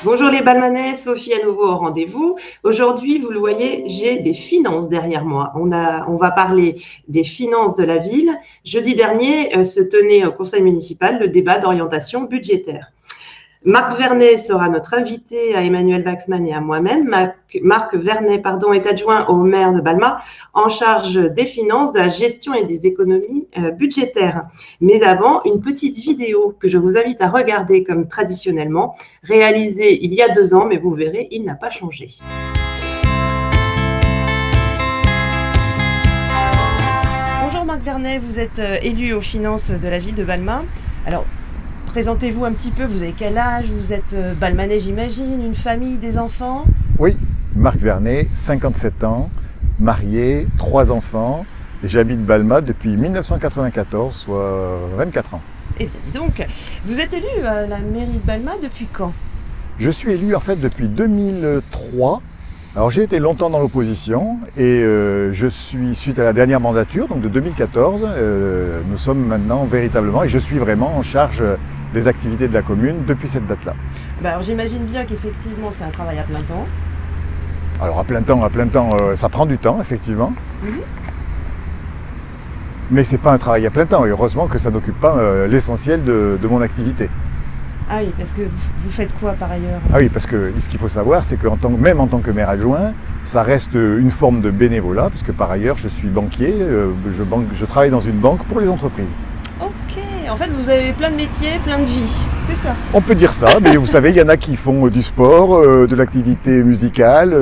Bonjour les Balmanais, Sophie à nouveau au rendez-vous. Aujourd'hui, vous le voyez, j'ai des finances derrière moi. On va parler des finances de la ville. Jeudi dernier se tenait au conseil municipal le débat d'orientation budgétaire. Marc Vernet sera notre invité à Emmanuel Waxman et à moi-même. Marc Vernet, est adjoint au maire de Balma en charge des finances, de la gestion et des économies budgétaires. Mais avant, une petite vidéo que je vous invite à regarder comme traditionnellement, réalisée il y a 2 ans, mais vous verrez, il n'a pas changé. Bonjour Marc Vernet, vous êtes élu aux finances de la ville de Balma. Alors, présentez-vous un petit peu, vous avez quel âge? Vous êtes balmanais, j'imagine, une famille, des enfants? Oui, Marc Vernet, 57 ans, marié, 3 enfants, et j'habite Balma depuis 1994, soit 24 ans. Eh bien, dis donc, vous êtes élu à la mairie de Balma depuis quand? Je suis élu en fait depuis 2003. Alors j'ai été longtemps dans l'opposition et je suis, suite à la dernière mandature, donc de 2014, nous sommes maintenant véritablement, et je suis vraiment en charge des activités de la commune depuis cette date-là. Alors j'imagine bien qu'effectivement c'est un travail à plein temps. Alors à plein temps, ça prend du temps, effectivement. Mais c'est pas un travail à plein temps, et heureusement que ça n'occupe pas l'essentiel de mon activité. Ah oui, parce que vous faites quoi par ailleurs? Ah oui, parce que ce qu'il faut savoir, c'est que même en tant que maire adjoint, ça reste une forme de bénévolat, parce que par ailleurs, je suis banquier, je travaille dans une banque pour les entreprises. Ok, en fait vous avez plein de métiers, plein de vies, c'est ça? On peut dire ça, mais vous savez, il y en a qui font du sport, de l'activité musicale,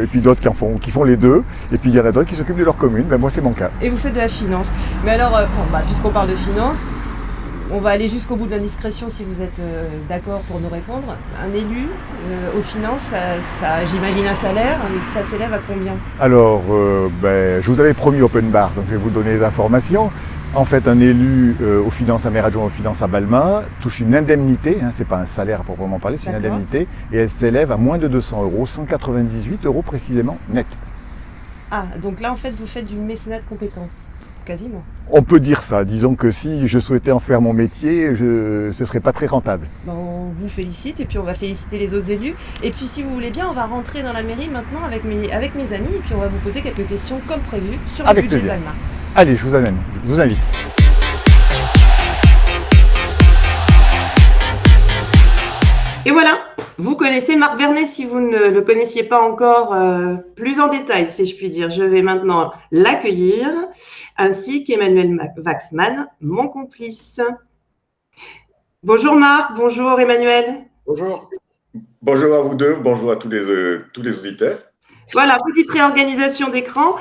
et puis d'autres qui font les deux, et puis il y en a d'autres qui s'occupent de leur commune. Ben, moi, c'est mon cas. Et vous faites de la finance. Mais alors, puisqu'on parle de finance, on va aller jusqu'au bout de l'indiscrétion si vous êtes d'accord pour nous répondre. Un élu aux finances, j'imagine un salaire, ça s'élève à combien? Alors, je vous avais promis open bar, donc je vais vous donner les informations. En fait, un élu aux finances, un maire adjoint aux finances à Balma, touche une indemnité, c'est pas un salaire à proprement parler, c'est une indemnité, et elle s'élève à moins de 200 euros, 198 euros précisément, net. Ah, donc là en fait vous faites du mécénat de compétences, quasiment. On peut dire ça, disons que si je souhaitais en faire mon métier, ce serait pas très rentable. On vous félicite et puis on va féliciter les autres élus. Et puis si vous voulez bien, on va rentrer dans la mairie maintenant avec mes amis et puis on va vous poser quelques questions comme prévu sur le budget de Balma. Allez, je vous invite. Et voilà, vous connaissez Marc Vernet si vous ne le connaissiez pas encore plus en détail, si je puis dire. Je vais maintenant l'accueillir, ainsi qu'Emmanuel Waxman, mon complice. Bonjour Marc, bonjour Emmanuel. Bonjour. Bonjour à vous deux, bonjour à tous les auditeurs. Voilà, petite réorganisation d'écran.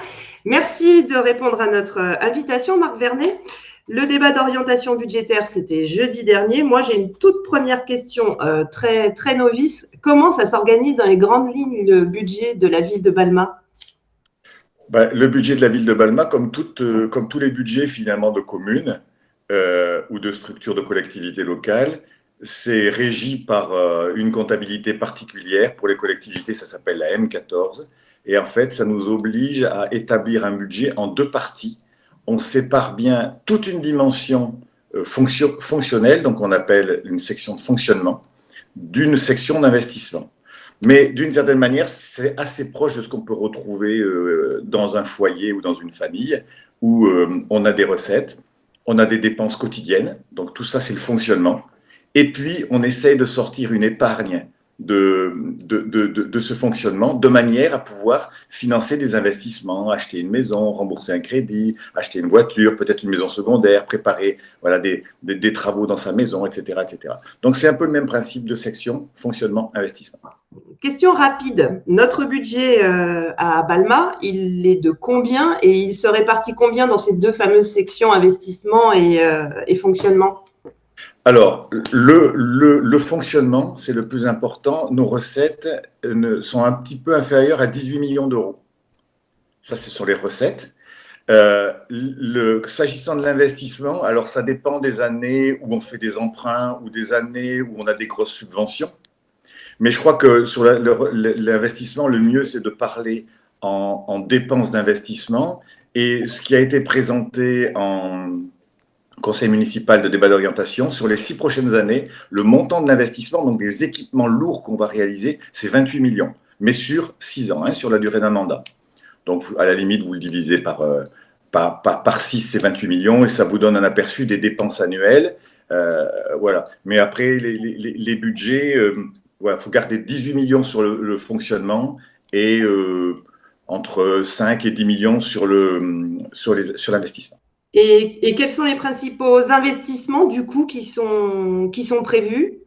Merci de répondre à notre invitation, Marc Vernet. Le débat d'orientation budgétaire, c'était jeudi dernier. Moi, j'ai une toute première question très, très novice. Comment ça s'organise dans les grandes lignes le budget de la ville de Balma? Le budget de la ville de Balma, comme tous les budgets finalement de communes ou de structures de collectivités locales, c'est régi par une comptabilité particulière. Pour les collectivités, ça s'appelle la M14. Et en fait, ça nous oblige à établir un budget en 2 parties. On sépare bien toute une dimension fonctionnelle, donc on appelle une section de fonctionnement, d'une section d'investissement. Mais d'une certaine manière, c'est assez proche de ce qu'on peut retrouver dans un foyer ou dans une famille, où on a des recettes, on a des dépenses quotidiennes, donc tout ça c'est le fonctionnement, et puis on essaye de sortir une épargne de ce fonctionnement de manière à pouvoir financer des investissements, acheter une maison, rembourser un crédit, acheter une voiture, peut-être une maison secondaire, préparer des travaux dans sa maison, etc., etc. Donc c'est un peu le même principe de section, fonctionnement, investissement. Question rapide. Notre budget à Balma, il est de combien et il se répartit combien dans ces 2 fameuses sections investissement et fonctionnement? Alors, le fonctionnement, c'est le plus important. Nos recettes sont un petit peu inférieures à 18 millions d'euros. Ça, ce sont les recettes. S'agissant de l'investissement, alors ça dépend des années où on fait des emprunts ou des années où on a des grosses subventions. Mais je crois que sur l'investissement, le mieux, c'est de parler en dépenses d'investissement. Et ce qui a été présenté conseil municipal de débat d'orientation, sur les 6 prochaines années, le montant de l'investissement, donc des équipements lourds qu'on va réaliser, c'est 28 millions, mais sur 6 ans, sur la durée d'un mandat. Donc, à la limite, vous le divisez par 6, c'est 28 millions, et ça vous donne un aperçu des dépenses annuelles. Voilà. Mais après, les budgets, il faut garder 18 millions sur le fonctionnement et entre 5 et 10 millions sur l'investissement. Et quels sont les principaux investissements, du coup, qui sont prévus?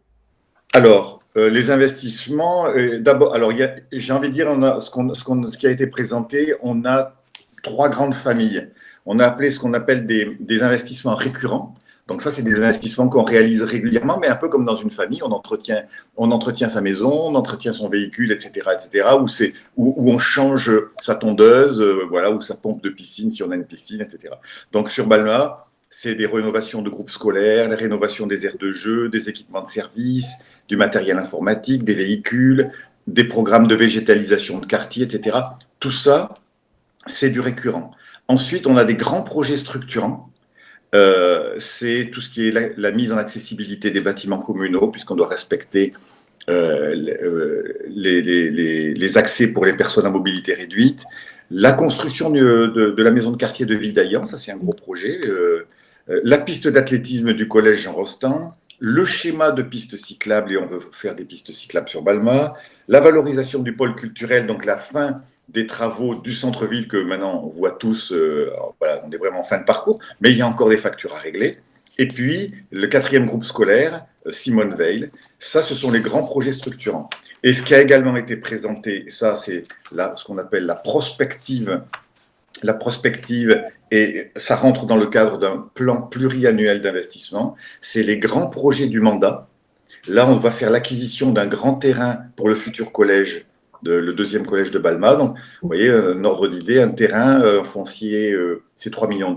Alors, les investissements, d'abord, alors j'ai envie de dire, ce qui a été présenté, on a 3 grandes familles. On a appelé ce qu'on appelle des investissements récurrents. Donc ça, c'est des investissements qu'on réalise régulièrement, mais un peu comme dans une famille, on entretient sa maison, on entretient son véhicule, etc., où on change sa tondeuse, ou sa pompe de piscine si on a une piscine, etc. Donc sur Balma, c'est des rénovations de groupes scolaires, la rénovation des aires de jeu, des équipements de service, du matériel informatique, des véhicules, des programmes de végétalisation de quartier, etc. Tout ça, c'est du récurrent. Ensuite, on a des grands projets structurants. C'est tout ce qui est la mise en accessibilité des bâtiments communaux, puisqu'on doit respecter les accès pour les personnes à mobilité réduite. La construction de la maison de quartier de Vidaillan, ça c'est un gros projet. La piste d'athlétisme du collège Jean Rostand, le schéma de pistes cyclables, et on veut faire des pistes cyclables sur Balma, la valorisation du pôle culturel, donc la fin des travaux du centre-ville que maintenant on voit tous, on est vraiment en fin de parcours, mais il y a encore des factures à régler. Et puis, le 4e groupe scolaire, Simone Veil, ça, ce sont les grands projets structurants. Et ce qui a également été présenté, ça, c'est ce qu'on appelle la prospective. La prospective, et ça rentre dans le cadre d'un plan pluriannuel d'investissement, c'est les grands projets du mandat. Là, on va faire l'acquisition d'un grand terrain pour le futur collège, le 2e collège de Balma. Donc, vous voyez, un ordre d'idée, un terrain foncier, c'est 3,2 millions.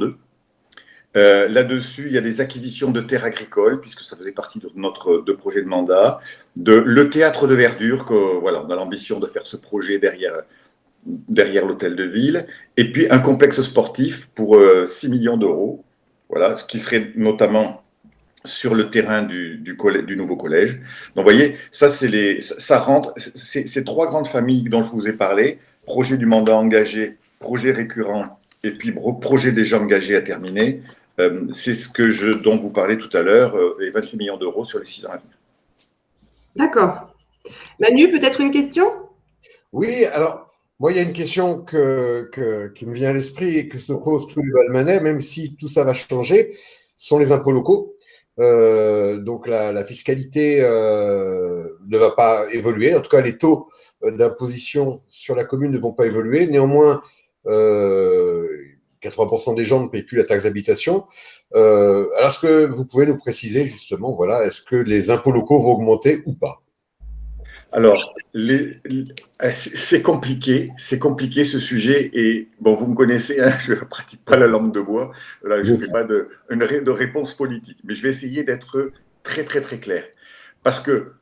Là-dessus, il y a des acquisitions de terres agricoles, puisque ça faisait partie de notre projet de mandat. Le théâtre de verdure, on a l'ambition de faire ce projet derrière l'hôtel de ville. Et puis, un complexe sportif pour 6 millions d'euros, ce qui serait notamment sur le terrain du nouveau collège. Donc, vous voyez, ça rentre, ces 3 grandes familles dont je vous ai parlé, projet du mandat engagé, projet récurrent, et puis projet déjà engagé à terminer, c'est dont vous parlez tout à l'heure, les 28 millions d'euros sur les 6 ans à venir. D'accord. Manu, peut-être une question? Oui, alors, moi, il y a une question qui me vient à l'esprit et que se posent tous les Balmanais, même si tout ça va changer, sont les impôts locaux. Donc la fiscalité ne va pas évoluer. En tout cas, les taux d'imposition sur la commune ne vont pas évoluer. Néanmoins, 80% des gens ne payent plus la taxe d'habitation. Alors, est-ce que vous pouvez nous préciser justement, est-ce que les impôts locaux vont augmenter ou pas? Alors, c'est compliqué ce sujet, et bon, vous me connaissez, je ne pratique pas la langue de bois, je ne fais pas de réponse politique, mais je vais essayer d'être très très très clair, parce que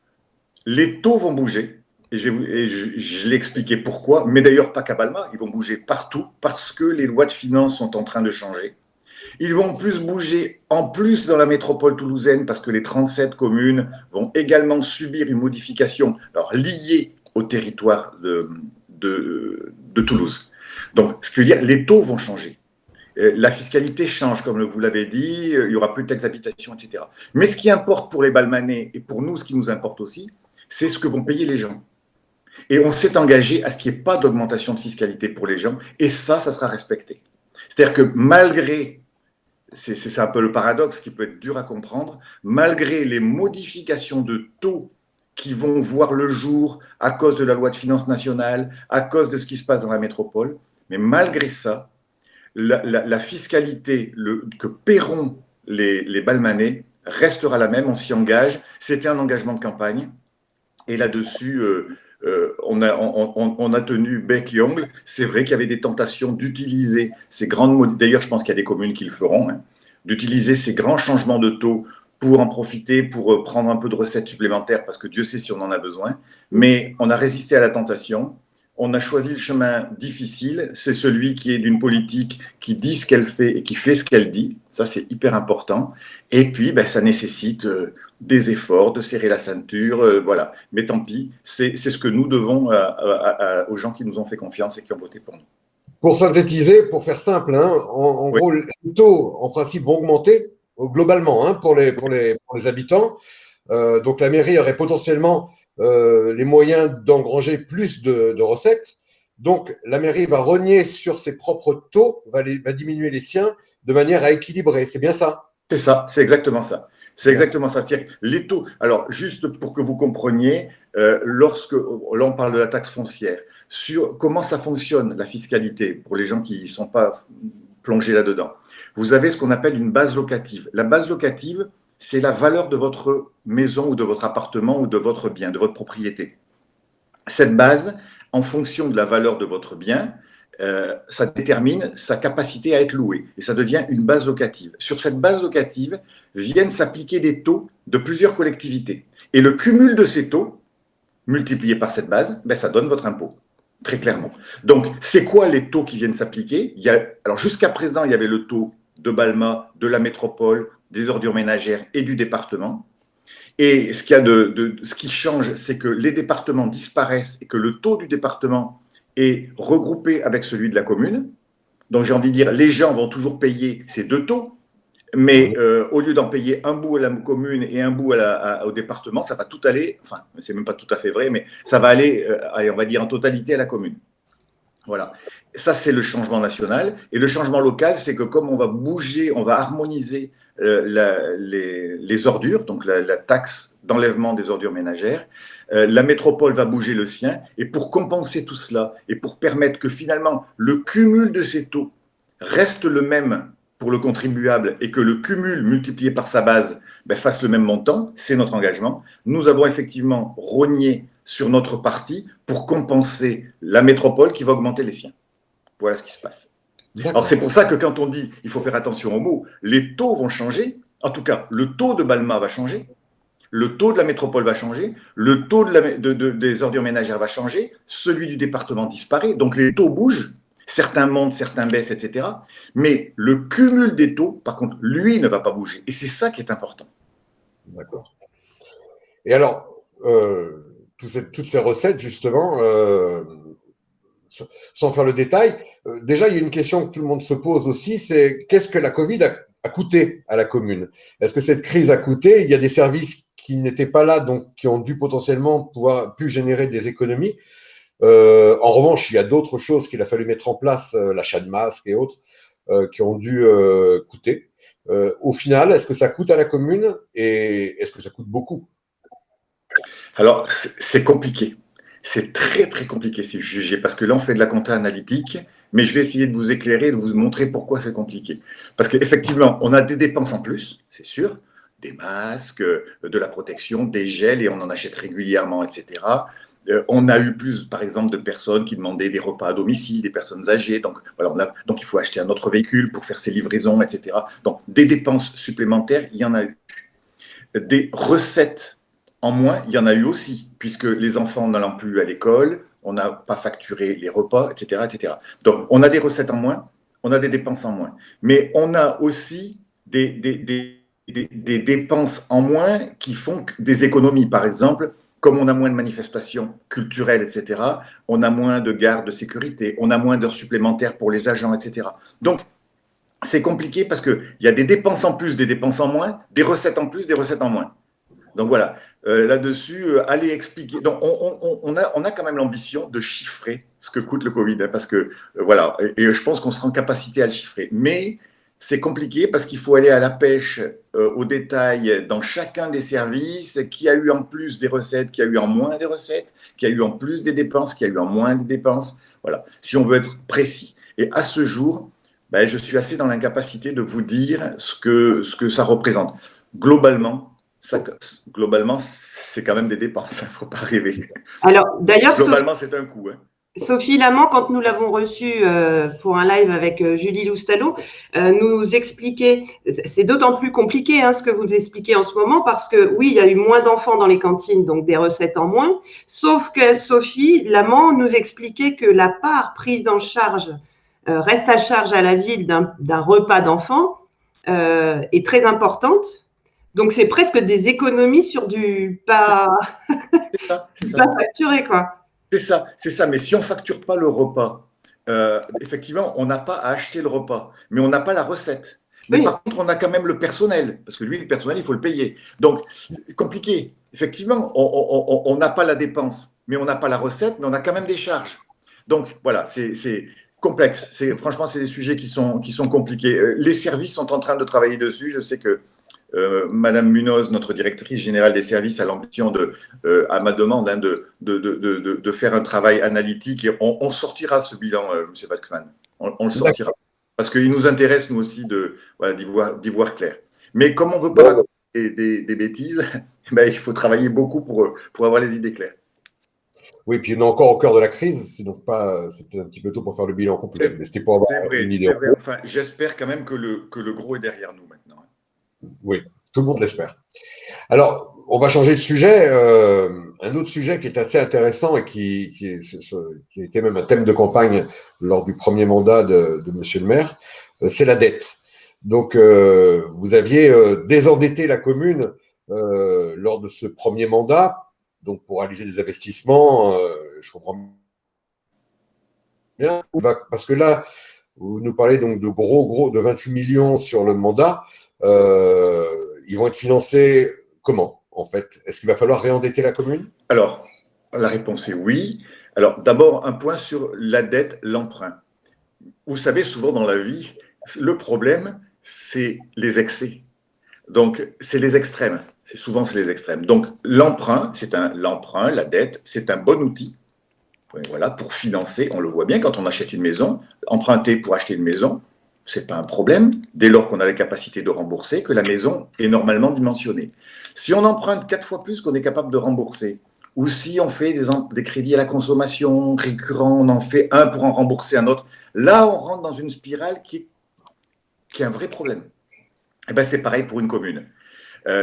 les taux vont bouger, et je l'ai expliqué pourquoi, mais d'ailleurs pas qu'à Balma, ils vont bouger partout, parce que les lois de finances sont en train de changer. Ils vont plus bouger en plus dans la métropole toulousaine parce que les 37 communes vont également subir une modification liée au territoire de Toulouse. Donc, ce qui veut dire les taux vont changer. La fiscalité change, comme vous l'avez dit, il n'y aura plus de taxes d'habitation, etc. Mais ce qui importe pour les Balmanais et pour nous, ce qui nous importe aussi, c'est ce que vont payer les gens. Et on s'est engagé à ce qu'il n'y ait pas d'augmentation de fiscalité pour les gens, et ça sera respecté. C'est-à-dire que malgré... C'est un peu le paradoxe qui peut être dur à comprendre. Malgré les modifications de taux qui vont voir le jour à cause de la loi de finances nationale, à cause de ce qui se passe dans la métropole, mais malgré ça, la fiscalité que paieront les Balmanais restera la même, on s'y engage. C'était un engagement de campagne. Et là-dessus, on a tenu bec et ongle. C'est vrai qu'il y avait des tentations d'utiliser ces grandes... D'ailleurs, je pense qu'il y a des communes qui le feront, d'utiliser ces grands changements de taux pour en profiter, pour prendre un peu de recettes supplémentaires, parce que Dieu sait si on en a besoin. Mais on a résisté à la tentation. on a choisi le chemin difficile, c'est celui qui est d'une politique qui dit ce qu'elle fait et qui fait ce qu'elle dit. Ça, c'est hyper important. Et puis, ça nécessite des efforts, de serrer la ceinture, voilà. Mais tant pis, c'est ce que nous devons aux gens qui nous ont fait confiance et qui ont voté pour nous. Pour synthétiser, pour faire simple, en gros, les taux, en principe, vont augmenter globalement pour les habitants. Donc, la mairie aurait potentiellement les moyens d'engranger plus de recettes. Donc, la mairie va rogner sur ses propres taux, va diminuer les siens de manière à équilibrer. C'est bien ça? C'est ça, c'est exactement ça. C'est exactement ça. C'est-à-dire les taux. Alors, juste pour que vous compreniez, là, on parle de la taxe foncière, sur comment ça fonctionne, la fiscalité, pour les gens qui ne sont pas plongés là-dedans. Vous avez ce qu'on appelle une base locative. La base locative, c'est la valeur de votre maison ou de votre appartement ou de votre bien, de votre propriété. Cette base, en fonction de la valeur de votre bien, ça détermine sa capacité à être loué et ça devient une base locative. Sur cette base locative viennent s'appliquer des taux de plusieurs collectivités. Et le cumul de ces taux, multiplié par cette base, ça donne votre impôt, très clairement. Donc, c'est quoi les taux qui viennent s'appliquer? Alors, jusqu'à présent, il y avait le taux de Balma, de la métropole, des ordures ménagères et du département. Et ce qui change, c'est que les départements disparaissent et que le taux du département est regroupé avec celui de la commune. Donc, j'ai envie de dire, les gens vont toujours payer ces deux taux, mais au lieu d'en payer un bout à la commune et un bout au département, ça va tout aller, enfin, c'est même pas tout à fait vrai, mais ça va aller, on va dire, en totalité à la commune. Voilà. Ça, c'est le changement national. Et le changement local, c'est que comme on va bouger, on va harmoniser les ordures, donc la taxe d'enlèvement des ordures ménagères, la métropole va bouger le sien. Et pour compenser tout cela et pour permettre que finalement le cumul de ces taux reste le même pour le contribuable et que le cumul multiplié par sa base fasse le même montant, c'est notre engagement. Nous avons effectivement rogné sur notre partie pour compenser la métropole qui va augmenter les siens. Voilà ce qui se passe. Alors c'est pour ça que quand on dit il faut faire attention aux mots, les taux vont changer. En tout cas, le taux de Balma va changer, le taux de la métropole va changer, le taux des ordures ménagères va changer, celui du département disparaît, donc les taux bougent. Certains montent, certains baissent, etc. Mais le cumul des taux, par contre, lui ne va pas bouger. Et c'est ça qui est important. D'accord. Et alors, toutes ces recettes, justement, sans faire le détail, déjà, il y a une question que tout le monde se pose aussi, c'est qu'est-ce que la Covid a coûté à la commune? Est-ce que cette crise a coûté? Il y a des services qui n'étaient pas là, donc qui ont dû potentiellement pu générer des économies. En revanche, il y a d'autres choses qu'il a fallu mettre en place, l'achat de masques et autres, qui ont dû coûter. Au final, est-ce que ça coûte à la commune et est-ce que ça coûte beaucoup? Alors, c'est compliqué. C'est très, très compliqué si je jugeais, parce que là, on fait de la compta analytique, mais je vais essayer de vous éclairer, de vous montrer pourquoi c'est compliqué. Parce qu'effectivement, on a des dépenses en plus, c'est sûr, des masques, de la protection, des gels, et on en achète régulièrement, etc. On a eu plus, par exemple, de personnes qui demandaient des repas à domicile, des personnes âgées. Donc, voilà, donc il faut acheter un autre véhicule pour faire ces livraisons, etc. Donc, des dépenses supplémentaires, il y en a eu. Des recettes en moins, il y en a eu aussi, puisque les enfants n'allant plus à l'école, on n'a pas facturé les repas, etc., etc. Donc, on a des recettes en moins, on a des dépenses en moins. Mais on a aussi des dépenses en moins qui font des économies. Par exemple, comme on a moins de manifestations culturelles, etc., on a moins de gardes de sécurité, on a moins d'heures supplémentaires pour les agents, etc. Donc, c'est compliqué parce qu'il y a des dépenses en plus, des dépenses en moins, des recettes en plus, des recettes en moins. Donc voilà, là-dessus, allez expliquer. Donc, on a quand même l'ambition de chiffrer ce que coûte le Covid, hein, parce que, voilà, et je pense qu'on sera en capacité à le chiffrer. Mais c'est compliqué parce qu'il faut aller à la pêche au détail dans chacun des services, qui a eu en plus des recettes, qui a eu en moins des recettes, qui a eu en plus des dépenses, qui a eu en moins des dépenses. Voilà, si on veut être précis. Et à ce jour, je suis assez dans l'incapacité de vous dire ce que ça représente. Globalement, c'est quand même des dépenses, il ne faut pas rêver. Alors, d'ailleurs, globalement, c'est un coût. Hein. Sophie Lamant, quand nous l'avons reçue pour un live avec Julie Loustalot, nous expliquait, c'est d'autant plus compliqué ce que vous expliquez en ce moment, parce que oui, il y a eu moins d'enfants dans les cantines, donc des recettes en moins, sauf que Sophie Lamant nous expliquait que la part prise en charge, reste à charge à la ville d'un repas d'enfants est très importante. Donc, c'est presque des économies sur du pas facturé, quoi. C'est ça. Mais si on ne facture pas le repas, effectivement, on n'a pas à acheter le repas, mais on n'a pas la recette. Mais par contre, on a quand même le personnel, parce que lui, le personnel, il faut le payer. Donc, c'est compliqué. Effectivement, on n'a pas la dépense, mais on n'a pas la recette, mais on a quand même des charges. Donc, voilà, c'est complexe. Franchement, c'est des sujets qui sont compliqués. Les services sont en train de travailler dessus. Je sais que Madame Munoz, notre directrice générale des services, a l'ambition à ma demande, de faire un travail analytique et on sortira ce bilan, M. Waxman. On le sortira. Parce qu'il nous intéresse, nous aussi, d'y voir clair. Mais comme on ne veut pas raconter des bêtises, il faut travailler beaucoup pour avoir les idées claires. Oui, puis on est encore au cœur de la crise, donc c'était un petit peu tôt pour faire le bilan complet. Mais c'était pour avoir une idée. C'est vrai. Enfin, j'espère quand même que le gros est derrière nous maintenant. Oui, tout le monde l'espère. Alors, on va changer de sujet. Un autre sujet qui est assez intéressant et qui était même un thème de campagne lors du premier mandat de Monsieur le maire, c'est la dette. Donc, vous aviez désendetté la commune lors de ce premier mandat, donc pour réaliser des investissements. Je comprends bien, parce que là, vous nous parlez donc de de 28 millions sur le mandat. Ils vont être financés comment, en fait? Est-ce qu'il va falloir réendetter la commune? Alors, la réponse est oui. Alors, d'abord, un point sur la dette, l'emprunt. Vous savez, souvent dans la vie, le problème, c'est les excès. Donc, c'est les extrêmes. C'est les extrêmes. Donc, l'emprunt, la dette, c'est un bon outil. Voilà, pour financer, on le voit bien quand on achète une maison, emprunter pour acheter une maison, ce n'est pas un problème, dès lors qu'on a la capacité de rembourser, que la maison est normalement dimensionnée. Si on emprunte 4 fois plus qu'on est capable de rembourser, ou si on fait des crédits à la consommation récurrents, on en fait un pour en rembourser un autre, là, on rentre dans une spirale qui est un vrai problème. Et bien, c'est pareil pour une commune.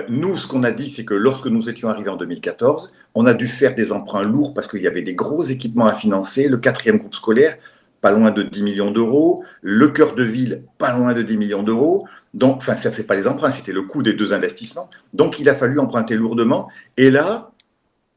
Nous, ce qu'on a dit, c'est que lorsque nous étions arrivés en 2014, on a dû faire des emprunts lourds parce qu'il y avait des gros équipements à financer, le 4e groupe scolaire, pas loin de 10 millions d'euros, le cœur de ville, pas loin de 10 millions d'euros. Donc, enfin, ça ne fait pas les emprunts, c'était le coût des 2 investissements. Donc, il a fallu emprunter lourdement. Et là,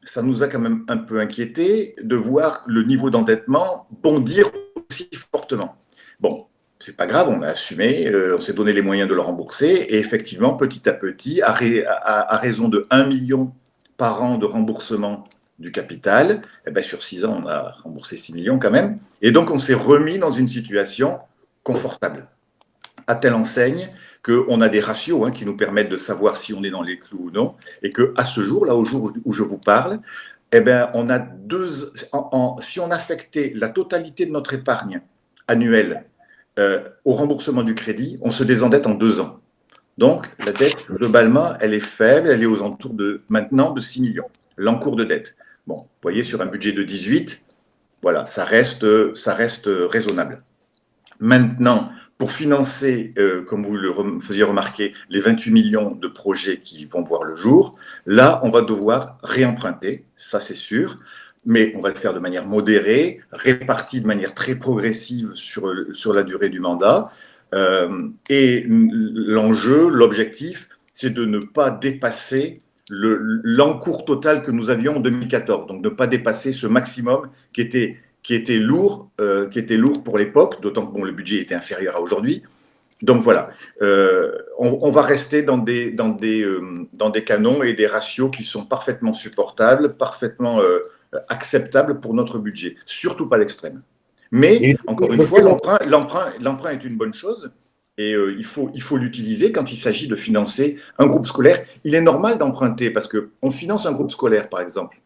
ça nous a quand même un peu inquiétés de voir le niveau d'endettement bondir aussi fortement. Bon, c'est pas grave, on a assumé, on s'est donné les moyens de le rembourser. Et effectivement, petit à petit, à raison de 1 million par an de remboursement du capital, sur 6 ans, on a remboursé 6 millions quand même. Et donc, on s'est remis dans une situation confortable, à telle enseigne qu'on a des ratios qui nous permettent de savoir si on est dans les clous ou non, et qu'à ce jour, là, au jour où je vous parle, on a si on affectait la totalité de notre épargne annuelle au remboursement du crédit, on se désendette en 2 ans. Donc, la dette, globalement, elle est faible, elle est aux alentours maintenant de 6 millions, l'encours de dette. Bon, vous voyez, sur un budget de 18, voilà, ça reste raisonnable. Maintenant, pour financer, comme vous le faisiez remarquer, les 28 millions de projets qui vont voir le jour, là, on va devoir réemprunter, ça c'est sûr, mais on va le faire de manière modérée, répartie de manière très progressive sur la durée du mandat. Et l'enjeu, l'objectif, c'est de ne pas dépasser l'encours total que nous avions en 2014, donc de ne pas dépasser ce maximum qui était lourd pour l'époque, d'autant que le budget était inférieur à aujourd'hui. Donc voilà, on va rester dans des canons et des ratios qui sont parfaitement supportables, parfaitement acceptables pour notre budget, surtout pas l'extrême. Mais, encore une fois, l'emprunt est une bonne chose et il faut l'utiliser quand il s'agit de financer un groupe scolaire. Il est normal d'emprunter parce qu'on finance un groupe scolaire, par exemple,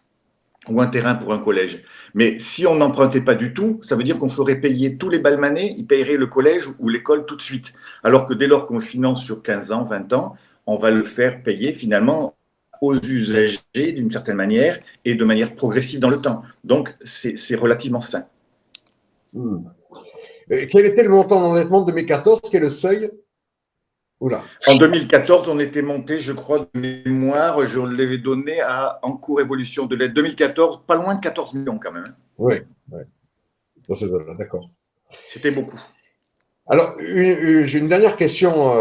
ou un terrain pour un collège. Mais si on n'empruntait pas du tout, ça veut dire qu'on ferait payer tous les balmanés, ils paieraient le collège ou l'école tout de suite. Alors que dès lors qu'on finance sur 15 ans, 20 ans, on va le faire payer finalement aux usagers d'une certaine manière et de manière progressive dans le temps. Donc, c'est relativement sain. Hmm. Et quel était le montant d'endettement de 2014? Quel est le seuil? Oula. En 2014, on était monté, je crois, de mémoire, je l'avais donné en cours évolution de l'aide. 2014, pas loin de 14 millions quand même. Oui, ouais. Dans ces zones-là, d'accord. C'était beaucoup. Alors, j'ai une dernière question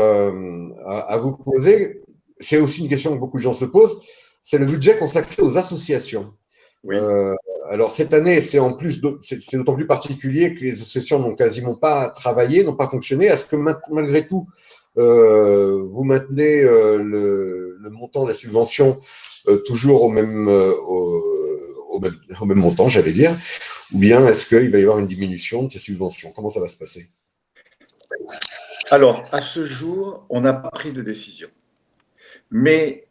à vous poser. C'est aussi une question que beaucoup de gens se posent. C'est le budget consacré aux associations. Oui. Alors, cette année, c'est d'autant plus particulier que les associations n'ont quasiment pas travaillé, n'ont pas fonctionné. Est-ce que malgré tout, vous maintenez le montant des subventions toujours au même montant, j'allais dire, ou bien est-ce qu'il va y avoir une diminution de ces subventions? Comment ça va se passer? Alors, à ce jour, on n'a pas pris de décision. Mais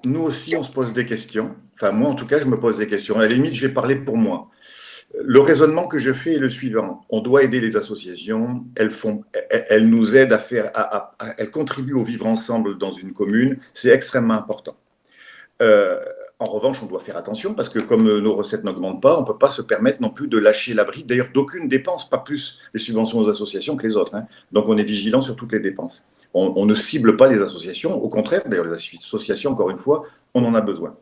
nous aussi, on se pose des questions. Enfin, moi, en tout cas, je me pose des questions. À la limite, je vais parler pour moi. Le raisonnement que je fais est le suivant. On doit aider les associations. Elles nous aident à faire, elles contribuent au vivre ensemble dans une commune. C'est extrêmement important. En revanche, on doit faire attention parce que comme nos recettes n'augmentent pas, on ne peut pas se permettre non plus de lâcher la bride. D'ailleurs, d'aucune dépense, pas plus les subventions aux associations que les autres. Hein. Donc, on est vigilant sur toutes les dépenses. On ne cible pas les associations. Au contraire, d'ailleurs, les associations, encore une fois, on en a besoin.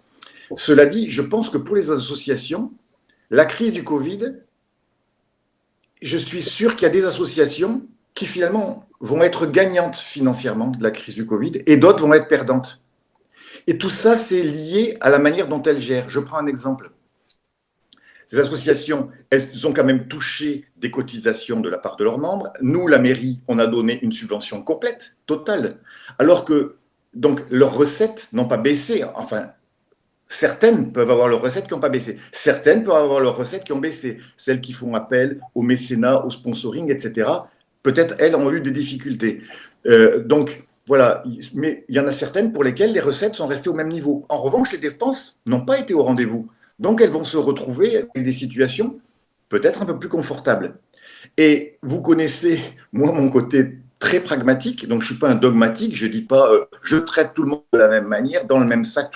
Cela dit, je pense que pour les associations, la crise du Covid, je suis sûr qu'il y a des associations qui finalement vont être gagnantes financièrement de la crise du Covid et d'autres vont être perdantes. Et tout ça, c'est lié à la manière dont elles gèrent. Je prends un exemple. Ces associations, elles ont quand même touché des cotisations de la part de leurs membres. Nous, la mairie, on a donné une subvention complète, totale. Alors que donc, leurs recettes n'ont pas baissé. Enfin, certaines peuvent avoir leurs recettes qui n'ont pas baissé. Certaines peuvent avoir leurs recettes qui ont baissé. Celles qui font appel au mécénat, au sponsoring, etc. Peut-être, elles, ont eu des difficultés. Donc, voilà, mais il y en a certaines pour lesquelles les recettes sont restées au même niveau. En revanche, les dépenses n'ont pas été au rendez-vous. Donc, elles vont se retrouver avec des situations peut-être un peu plus confortables. Et vous connaissez, moi, mon côté très pragmatique, donc je ne suis pas un dogmatique, je ne dis pas je traite tout le monde de la même manière, dans le même sac,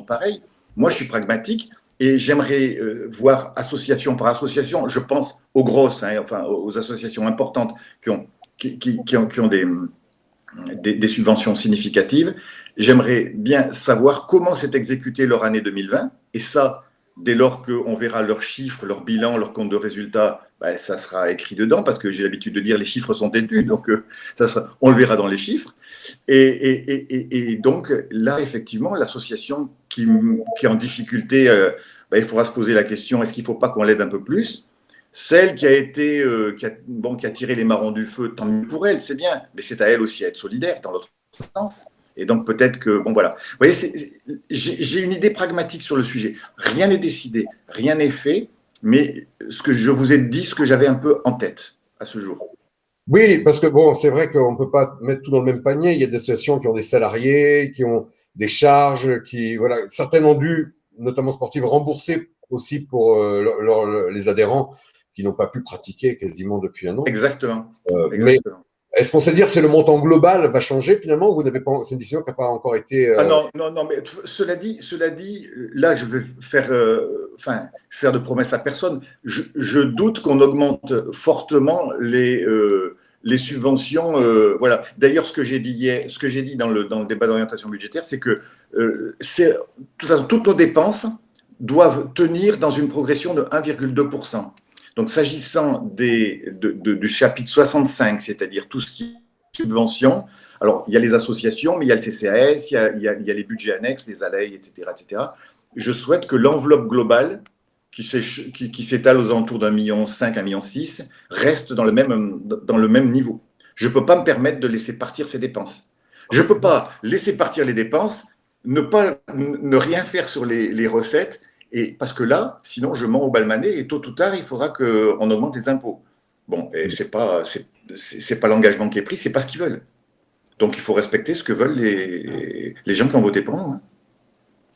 pareil. Moi, je suis pragmatique et j'aimerais voir association par association, je pense aux grosses, hein, enfin aux associations importantes qui ont des subventions significatives. J'aimerais bien savoir comment s'est exécutée leur année 2020. Et ça, dès lors qu'on verra leurs chiffres, leur bilan, leur compte de résultats, ben, ça sera écrit dedans, parce que j'ai l'habitude de dire les chiffres sont têtus, donc on le verra dans les chiffres. Et donc là, effectivement, l'association qui est en difficulté, ben, il faudra se poser la question, est-ce qu'il ne faut pas qu'on l'aide un peu plus? Celle qui a tiré les marrons du feu, tant mieux pour elle, c'est bien, mais c'est à elle aussi à être solidaire dans l'autre sens. Et donc peut-être que, bon voilà. Vous voyez, j'ai une idée pragmatique sur le sujet. Rien n'est décidé, rien n'est fait, mais ce que je vous ai dit, ce que j'avais un peu en tête à ce jour. Oui, parce que bon, c'est vrai qu'on ne peut pas mettre tout dans le même panier. Il y a des associations qui ont des salariés, qui ont des charges, voilà. Certaines ont dû, notamment sportives, rembourser aussi pour les adhérents qui n'ont pas pu pratiquer quasiment depuis un an. Exactement. Mais est-ce qu'on sait dire que le montant global va changer finalement ou vous n'avez pas, c'est une décision qui n'a pas encore été… Ah non, mais cela dit, là, je vais faire de promesses à personne. Je doute qu'on augmente fortement les subventions. Voilà. D'ailleurs, ce que j'ai dit dans le débat d'orientation budgétaire, c'est que de toute façon, toutes nos dépenses doivent tenir dans une progression de 1,2%. Donc, s'agissant du chapitre 65, c'est-à-dire tout ce qui est subvention, alors il y a les associations, mais il y a le CCAS, il y a les budgets annexes, les ALEI, etc., etc. Je souhaite que l'enveloppe globale, qui s'étale aux alentours d'1,5 million, 1,6 million, reste dans le même niveau. Je ne peux pas me permettre de laisser partir ces dépenses. Je ne peux pas laisser partir les dépenses, ne rien faire sur les recettes, et parce que là, sinon, je mens au Balmanais et tôt ou tard, il faudra qu'on augmente les impôts. Bon, et c'est pas l'engagement qui est pris, c'est pas ce qu'ils veulent. Donc, il faut respecter ce que veulent les gens qui ont voté pour nous. Hein.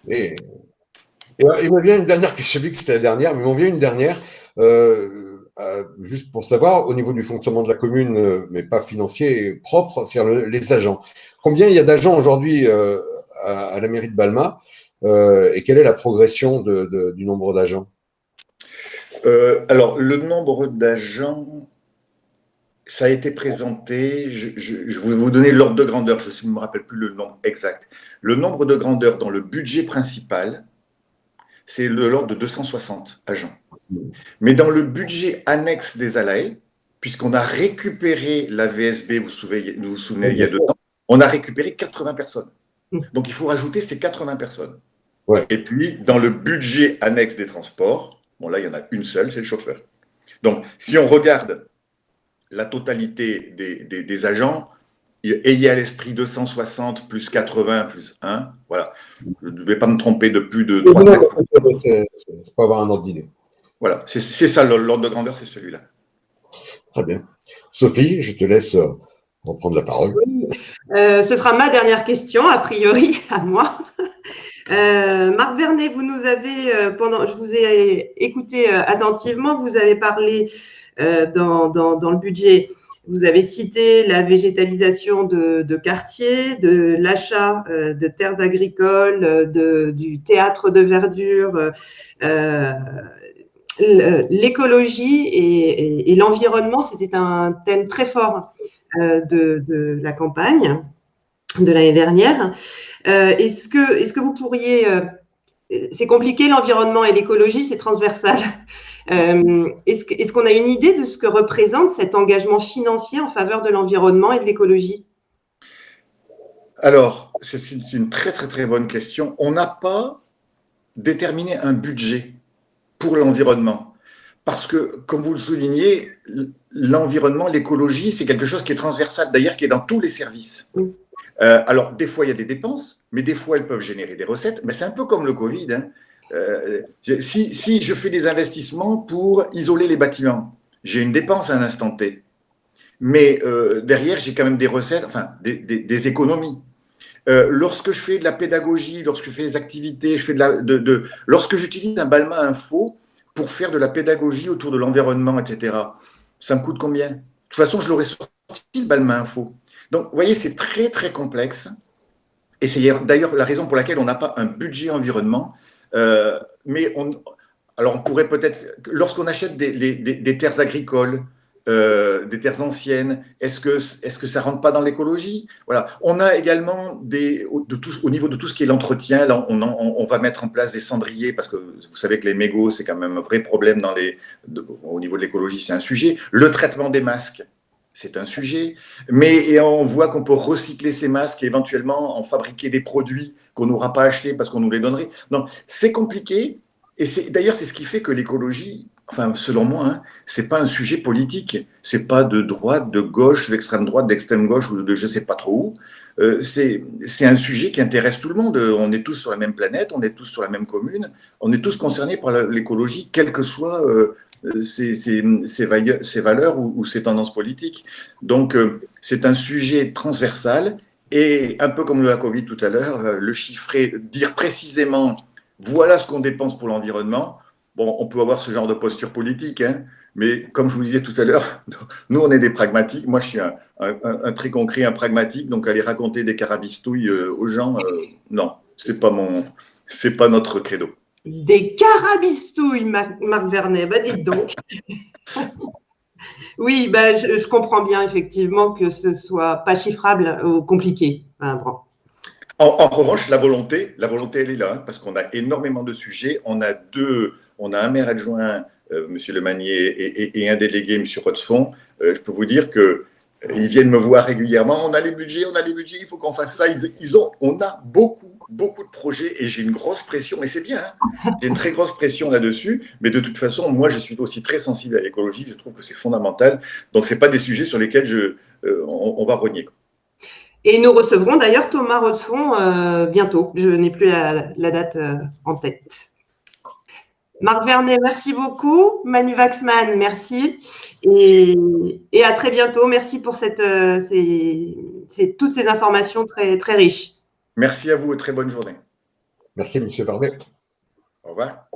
Et il me vient une dernière question, je sais que c'était la dernière, mais il m'en vient une dernière, juste pour savoir, au niveau du fonctionnement de la commune, mais pas financier, propre, c'est-à-dire les agents. Combien il y a d'agents aujourd'hui à la mairie de Balma et quelle est la progression du nombre d'agents? Alors, le nombre d'agents, ça a été présenté, je vais vous donner l'ordre de grandeur, je ne me rappelle plus le nombre exact. Le nombre de grandeur dans le budget principal, c'est de l'ordre de 260 agents. Mais dans le budget annexe des ALAE, puisqu'on a récupéré la VSB, vous vous souvenez, il y a 2 ans, on a récupéré 80 personnes. Donc, il faut rajouter ces 80 personnes. Ouais. Et puis, dans le budget annexe des transports, bon là, il y en a une seule, c'est le chauffeur. Donc, si on regarde la totalité des agents, ayez à l'esprit 260 plus 80 plus 1, voilà. Je ne vais pas me tromper de plus de 3. C'est pas avoir un ordre d'idée. Voilà, c'est ça, l'ordre de grandeur, c'est celui-là. Très bien. Sophie, je te laisse reprendre la parole. Ce sera ma dernière question, a priori, à moi. Marc Vernet, vous nous avez, je vous ai écouté attentivement, vous avez parlé dans le budget, vous avez cité la végétalisation de quartiers, de l'achat de terres agricoles, du théâtre de verdure, l'écologie et l'environnement, c'était un thème très fort de la campagne de l'année dernière. Est-ce que vous pourriez… c'est compliqué, l'environnement et l'écologie, c'est transversal. Est-ce qu'on a une idée de ce que représente cet engagement financier en faveur de l'environnement et de l'écologie? Alors, c'est une très, très, très bonne question. On n'a pas déterminé un budget pour l'environnement. Parce que, comme vous le soulignez, l'environnement, l'écologie, c'est quelque chose qui est transversal, d'ailleurs, qui est dans tous les services. Alors, des fois, il y a des dépenses, mais des fois, elles peuvent générer des recettes. Mais c'est un peu comme le Covid. Hein. Si je fais des investissements pour isoler les bâtiments, j'ai une dépense à un instant T. Mais derrière, j'ai quand même des recettes, enfin, des économies. Lorsque je fais de la pédagogie, lorsque je fais des activités, lorsque j'utilise un Balma Info pour faire de la pédagogie autour de l'environnement, etc., ça me coûte combien? De toute façon, je l'aurais sorti, le Balma Info. Donc, vous voyez, c'est très, très complexe. Et c'est d'ailleurs la raison pour laquelle on n'a pas un budget environnement. Mais alors, on pourrait peut-être, lorsqu'on achète des terres agricoles, des terres anciennes, est-ce que ça ne rentre pas dans l'écologie? Voilà. On a également, au niveau de tout ce qui est l'entretien, là, on va mettre en place des cendriers, parce que vous savez que les mégots, c'est quand même un vrai problème au niveau de l'écologie, c'est un sujet. Le traitement des masques, c'est un sujet, et on voit qu'on peut recycler ces masques et éventuellement en fabriquer des produits qu'on n'aura pas achetés parce qu'on nous les donnerait. Donc, c'est compliqué, et d'ailleurs, c'est ce qui fait que l'écologie, enfin, selon moi, hein, c'est pas un sujet politique, c'est pas de droite, de gauche, d'extrême droite, d'extrême gauche ou de je sais pas trop où. C'est un sujet qui intéresse tout le monde. On est tous sur la même planète, on est tous sur la même commune, on est tous concernés par l'écologie, quelles que soient ses valeurs ou ses tendances politiques. Donc, c'est un sujet transversal et un peu comme la Covid tout à l'heure, le chiffrer, dire précisément voilà ce qu'on dépense pour l'environnement. Bon, on peut avoir ce genre de posture politique, hein, mais comme je vous disais tout à l'heure, nous, on est des pragmatiques. Moi, je suis un très concret, un pragmatique, donc aller raconter des carabistouilles aux gens, non, c'est pas notre credo. Des carabistouilles, Marc Vernet, bah dites donc. Oui, bah, je comprends bien effectivement que ce soit pas chiffrable ou compliqué. Enfin, bon. En revanche, la volonté, elle est là, hein, parce qu'on a énormément de sujets. On a un maire adjoint, M. Lemanier, et un délégué, M. Rotzfond. Je peux vous dire qu'ils viennent me voir régulièrement. On a les budgets, il faut qu'on fasse ça. On a beaucoup de projets et j'ai une grosse pression, mais c'est bien. Hein. J'ai une très grosse pression là-dessus, mais de toute façon, moi, je suis aussi très sensible à l'écologie. Je trouve que c'est fondamental. Donc, ce n'est pas des sujets sur lesquels on va rogner. Et nous recevrons d'ailleurs Thomas Rotzfond bientôt. Je n'ai plus la date en tête. Marc Vernet, merci beaucoup. Manu Waxman, merci. Et à très bientôt. Merci pour toutes ces informations très, très riches. Merci à vous et très bonne journée. Merci, M. Vernet. Au revoir.